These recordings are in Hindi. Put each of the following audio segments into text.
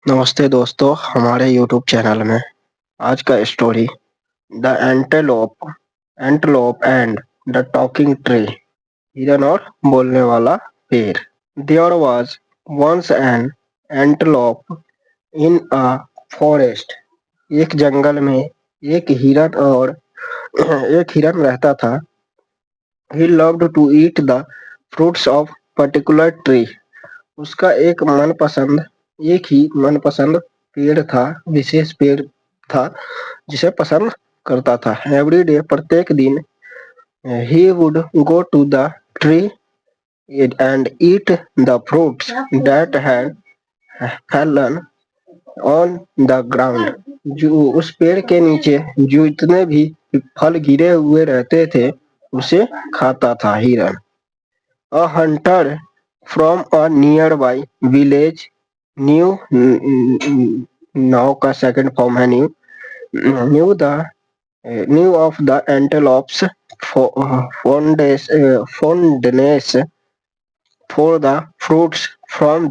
नमस्ते दोस्तों, हमारे YouTube चैनल में आज का story the antelope and the talking tree. हिरन और बोलने वाला पेड़। There was once an antelope in a forest. एक जंगल में एक हिरन और एक हिरन रहता था। He loved to eat the fruits of particular tree. उसका एक ही मनपसंद पेड़ था, विशेष पेड़ था जिसे पसंद करता था। एवरी डे, प्रत्येक दिन, he would go to the tree and eat the fruits that had fallen on the ground. जो उस पेड़ के नीचे जो इतने भी फल गिरे हुए रहते थे उसे खाता था हिरन। अ Hunter from a near by village new now का सेकंड फॉर्म है new new the new of the antelopes fondness for the fruits from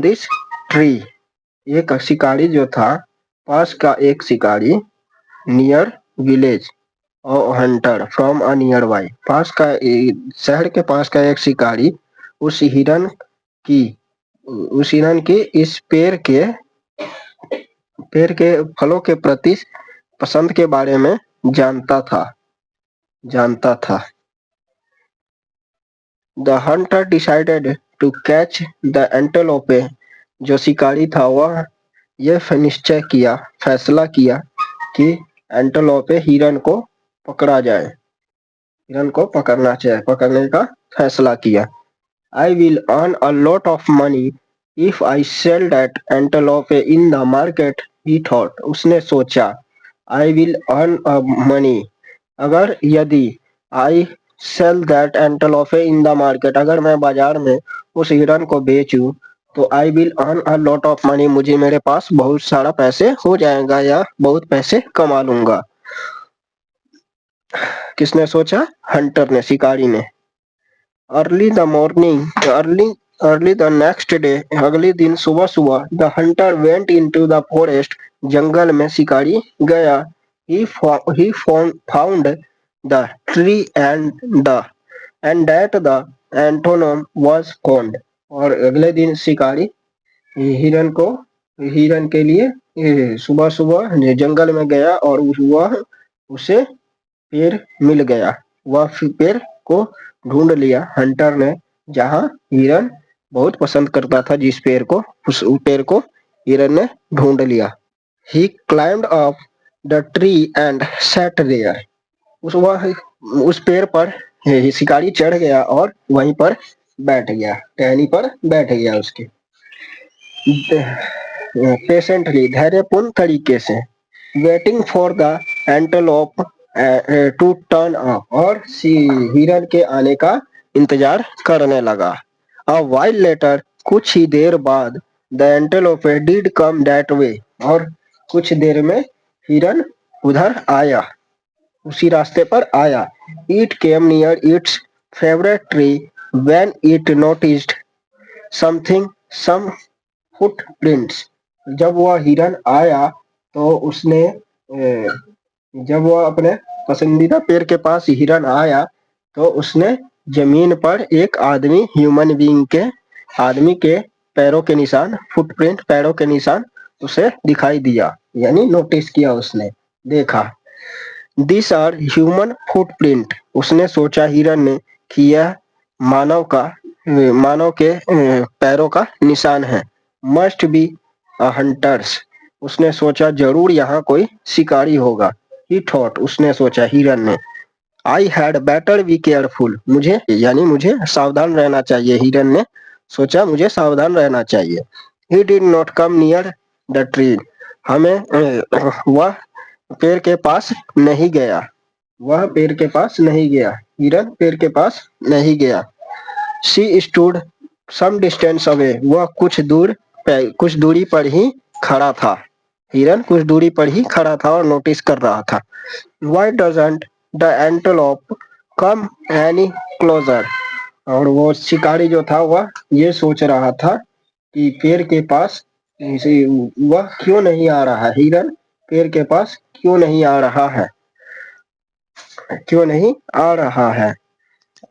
this tree। एक शिकारी जो था, पास का एक शिकारी, नियर विलेज और Hunter from a near by, शहर के पास का एक शिकारी उस हिरन की इस पेड़ के फलों के प्रति पसंद के बारे में जानता था। The hunter decided to catch the antelope. जो शिकारी था वह फैसला किया कि एंटेलोपे हिरन को पकड़ा जाए, हिरन को पकड़ने का फैसला किया। I will earn a lot of money if I sell that antelope in the market, he thought। उसने सोचा, I will earn a money, अगर यदि I sell that antelope in the market, अगर मैं बाजार में उस हिरन को बेचूं तो I will earn a lot of money, मुझे मेरे पास बहुत सारा पैसे हो जाएगा या बहुत पैसे कमा लूंगा। किसने सोचा? हंटर ने, शिकारी ने। Early the morning early the next day, अगले दिन सुबह the hunter went into the forest. जंगल में शिकारी गया। He found the tree and that the antelope was gone. और अगले दिन शिकारी हिरन के लिए सुबह जंगल में गया और उसे पेड़ मिल गया। वह पेड़ को ढूंढ लिया हंटर ने, जहां हिरन बहुत पसंद करता था, उस पेड़ को हिरन ने ढूंढ लिया। He climbed up the tree and sat there. उस पेड़ पर शिकारी चढ़ गया और वहीं पर बैठ गया, टहनी पर बैठ गया। उसके पेशेंटली, धैर्यपूर्ण तरीके से, waiting for the antelope to turn up, और हिरन के आने का इंतजार करने लगा। अ वाइल लेटर, कुछ ही देर बाद, the antelope did come that way, और कुछ देर में हिरन उधर आया, उसी रास्ते पर आया। It came near its favourite tree when it noticed some footprints. जब वह हिरन आया तो उसने जब वह अपने पसंदीदा पेड़ के पास हिरन आया तो उसने जमीन पर एक आदमी के पैरों के निशान, फुटप्रिंट, पैरों के निशान उसे दिखाई दिया, यानी नोटिस किया, उसने देखा। दिस आर ह्यूमन फुटप्रिंट, उसने सोचा हिरन ने कि यह मानव के पैरों का निशान है। मस्ट बी अ हंटर्स, उसने सोचा जरूर यहाँ कोई शिकारी होगा। ही थॉट, उसने सोचा हिरन ने। I had better be careful, मुझे सावधान रहना चाहिए। हिरन ने सोचा मुझे सावधान रहना चाहिए। He did not come near the tree, वह पेड़ के पास नहीं गया। हिरन पेड़ के पास नहीं गया। She stood some distance away, वह कुछ दूरी पर ही खड़ा था। हिरन कुछ दूरी पर ही खड़ा था और नोटिस कर रहा था। Why doesn't the antelope come any closer? और वो शिकारी जो था वह ये सोच रहा था कि पेड़ के पास वह क्यों नहीं आ रहा है, हिरन पेड़ के पास क्यों नहीं आ रहा है, क्यों नहीं आ रहा है।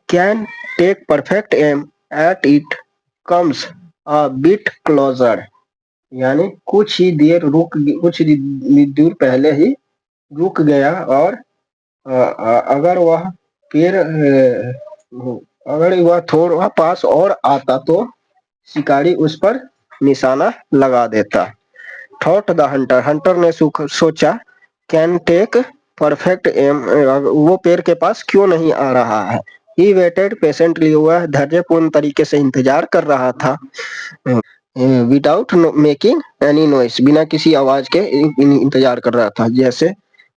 Can take perfect aim at it comes a bit closer, यानी कुछ ही दूर पहले ही रुक गया और अगर वह पेड़ अगर वह थोड़ा पास और आता तो शिकारी उस पर निशाना लगा देता। थॉट द हंटर, हंटर ने सोचा, कैन टेक परफेक्ट एम, वो पेड़ के पास क्यों नहीं आ रहा है। ही वेटेड पेशेंटली, वह धैर्यपूर्ण तरीके से इंतजार कर रहा था। विदाउट मेकिंग एनी नॉइस, बिना किसी आवाज के इंतजार कर रहा था। जैसे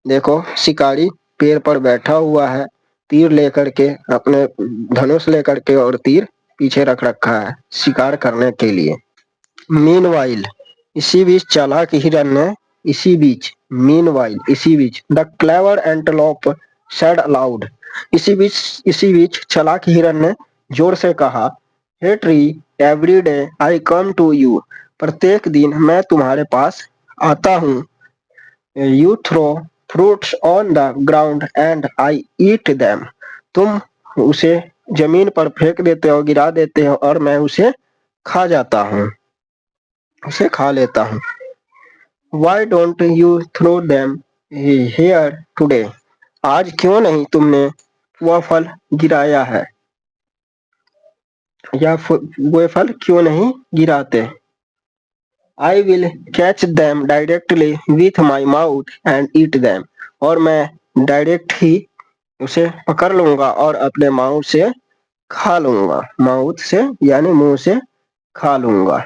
देखो, शिकारी पेड़ पर बैठा हुआ है, तीर लेकर के, अपने धनुष लेकर के, और तीर पीछे रख रखा है शिकार करने के लिए। मीनवाइल, इसी बीच चालाक हिरन ने, इसी बीच the clever antelope said aloud, इसी बीच चालाक हिरन ने जोर से कहा, hey tree, every day I come to you, प्रत्येक दिन मैं तुम्हारे पास आता हूँ। You throw fruits on the ground and I eat them, तुम उसे जमीन पर फेंक देते हो, गिरा देते हो, और मैं उसे खा जाता हूँ, उसे खा लेता हूँ। Why don't you throw them here today? आज क्यों नहीं तुमने वह फल गिराया है, या वह फल क्यों नहीं गिराते। I will catch them directly with my mouth and eat them, और मैं डायरेक्ट ही उसे पकड़ लूंगा और अपने माउथ से खा लूंगा, माउथ से यानी मुंह से खा लूंगा,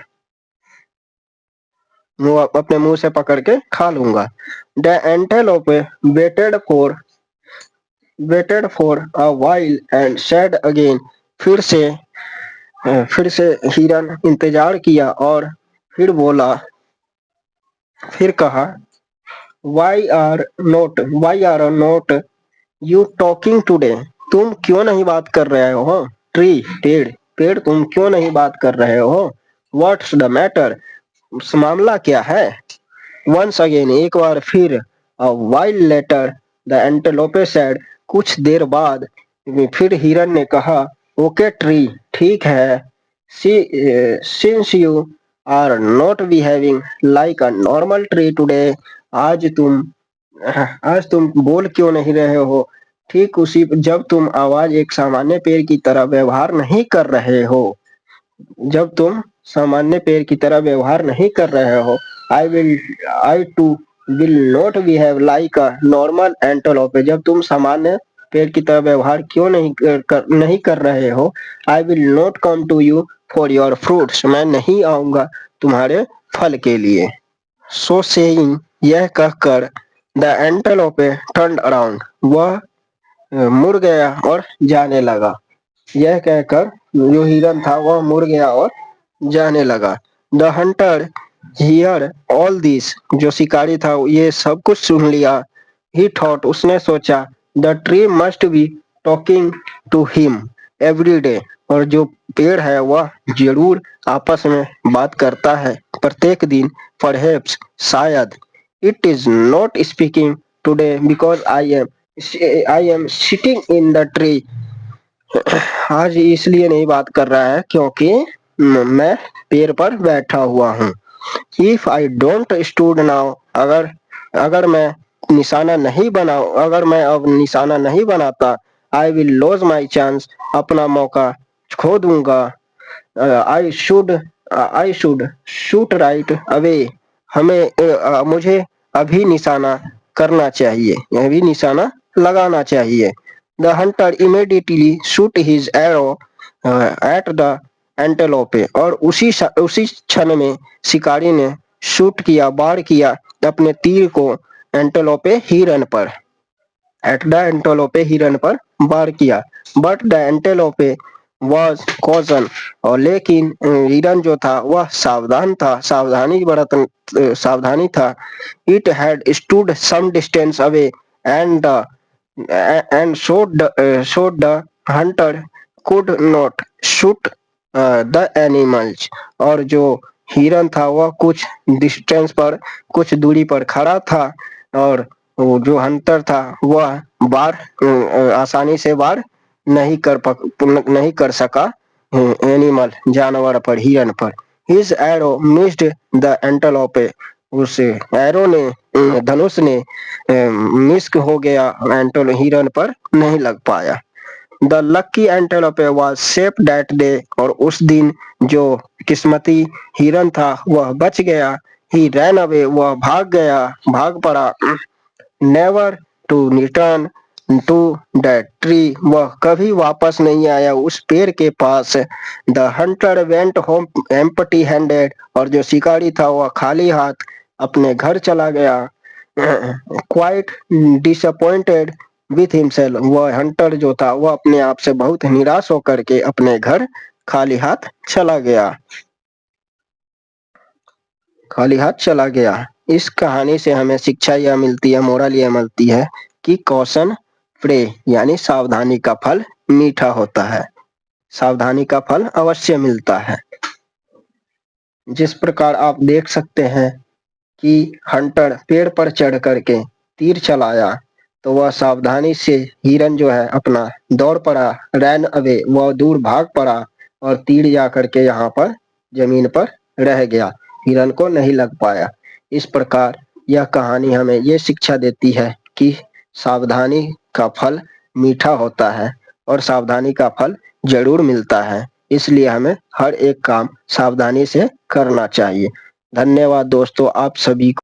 मुंह अपने मुंह से पकड़ के खा लूंगा। The antelope waited for a while and said again, फिर से हिरन इंतजार किया और फिर कहा, why are not you talking today? तुम क्यों नहीं बात कर रहे हो। ट्री, पेड़ तुम क्यों नहीं बात कर रहे हो। What's the matter? मामला क्या है। Once again, एक बार फिर। A while later, the antelope said, कुछ देर बाद फिर हिरन ने कहा, ओके ट्री, ठीक है। Since you are not behaving like a normal tree today, आज तुम आज तुम बोल क्यों नहीं रहे हो, ठीक उसी जब तुम आवाज एक सामान्य पेड़ की तरह व्यवहार नहीं कर रहे हो, जब तुम सामान्य पेड़ की तरह व्यवहार नहीं कर रहे हो। I too will not behave like a normal antelope, जब तुम सामान्य पेड़ की तरह व्यवहार क्यों नहीं कर रहे हो। I will not come to you for your fruits, मैं नहीं आऊंगा तुम्हारे फल के लिए। सो सेइंग, यह कहकर, द एंटेलोप टर्न अराउंड, वह मुड़ गया और जाने लगा। यह कहकर जो हिरन था वह मुड़ गया और जाने लगा। The Hunter here all this, जो शिकारी था ये सब कुछ सुन लिया। ही थॉट, उसने सोचा, the tree must be talking to him every day, और जो पेड़ है वह जरूर आपस में बात करता है प्रत्येक दिन। परहैप्स, शायद। It is not speaking today because I am sitting in the tree, आज इसलिए नहीं बात कर रहा है क्योंकि मैं पेड़ पर बैठा हुआ हूँ। If I don't shoot now, अगर अगर मैं अगर मैं अब निशाना नहीं बनाता, I will lose my chance, अपना मौका खो दूंगा। I should shoot right away, मुझे अभी निशाना करना चाहिए, अभी निशाना लगाना चाहिए। The hunter immediately shoot his arrow at the antelope, और उसी क्षण में शिकारी ने शूट किया, वार किया अपने तीर को एंटेलोपे हिरन पर, एट द एंटेलोपे हिरन पर वार किया। बट द एंटेलोपे वॉज कॉजन, और लेकिन हिरन जो था वह सावधान था, सावधानी था। It had stood some distance away and so the hunter could not shoot the animals, और जो हिरन था वह कुछ डिस्टेंस पर, कुछ दूरी पर खड़ा था और वो जो हंटर था वह वार आसानी से वार नहीं कर सका एनिमल जानवर पर, हिरन पर। हिज एरो मिस्ड द एंटेलोपे, उस एरो ने धनुष ने मिस हो गया, हिरन पर नहीं लग पाया। The lucky antelope was safe that day, और उस दिन जो किस्मती हिरन था वह बच गया। ही रैन अवे, वह भाग पड़ा। Never to return to that tree, वह कभी वापस नहीं आया उस पेड़ के पास। The hunter went home empty handed, और जो शिकारी था वह खाली हाथ अपने घर चला गया। क्वाइट डिसअपॉइंटेड विथ हिमसेल्फ, वह हंटर जो था वह अपने आप से बहुत निराश होकर के अपने घर खाली हाथ चला गया। इस कहानी से हमें शिक्षा यह मिलती है, मोरल यह मिलती है कि कॉशन प्रे यानी सावधानी का फल मीठा होता है, सावधानी का फल अवश्य मिलता है। जिस प्रकार आप देख सकते हैं कि हंटर पेड़ पर चढ़ करके तीर चलाया, तो वह सावधानी से हिरन जो है अपना दौड़ पड़ा, रैन अवे, वह दूर भाग पड़ा और तीर जा करके यहाँ पर जमीन पर रह गया, हिरन को नहीं लग पाया। इस प्रकार यह कहानी हमें ये शिक्षा देती है कि सावधानी का फल मीठा होता है और सावधानी का फल जरूर मिलता है, इसलिए हमें हर एक काम सावधानी से करना चाहिए। धन्यवाद दोस्तों, आप सभी को।